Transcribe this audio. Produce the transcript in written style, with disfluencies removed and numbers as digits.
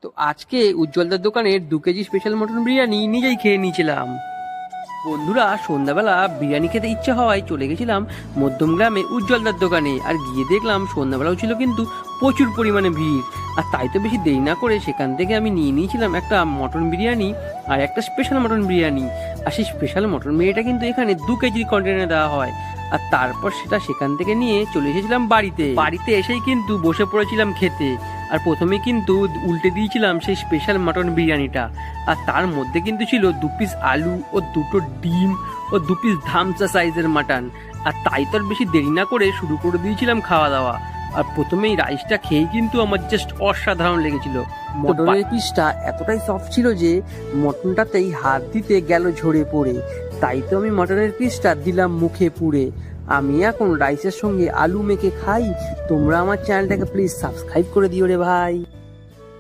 তো আজকে উজ্জ্বলদার দোকানের 2 কেজি স্পেশাল মটন বিরিয়ানি নিজেই খেয়ে নিয়েছিলাম। বন্ধুরা, সন্ধ্যাবেলা বিরিয়ানি খেতে ইচ্ছা হওয়ায় চলে গেছিলাম মধ্যমগ্রামে উজ্জ্বলদার দোকানে। আর গিয়ে দেখলাম সন্ধ্যাবেলাও ছিল কিন্তু প্রচুর পরিমাণে ভিড়। আর তাই তো বেশি দেরি না করে সেখান থেকে আমি নিয়ে নিয়েছিলাম একটা মটন বিরিয়ানি আর একটা স্পেশাল মটন বিরিয়ানি। আর সেই স্পেশাল মটন বিরিয়ানিটা কিন্তু এখানে 2 কেজির কন্টেনারে দেওয়া হয়। আর তারপর সেখান থেকে নিয়ে চলে এসেছিলাম বাড়িতে এসেই কিন্তু বসে পড়েছিলাম খেতে। আর প্রথমে কিন্তু উল্টে দিয়েছিলাম সেই স্পেশাল মটন বিরিয়ানিটা। আর তার মধ্যে কিন্তু ছিল 2 পিস আলু ও 2টো ডিম ও 2 পিস ধামসা সাইজের মাটন। আর তাই তো আর বেশি দেরি না করে শুরু করে দিয়েছিলাম খাওয়া দাওয়া। আর প্রথমেই রাইসটা খেয়ে কিন্তু আমার জাস্ট অসাধারণ লেগেছিল। মটনের পিসটা এতটাই সফট ছিল যে মটনটাতেই হাত দিতে গেল ঝরে পড়ে। তাই তো আমি মটনের পিসটা দিলাম মুখে পুড়ে। আমি এখন রাইসের সঙ্গে আলু মেখে খাই। তোমরা আমার চ্যানেলটাকে প্লিজ সাবস্ক্রাইব করে দিও রে ভাই।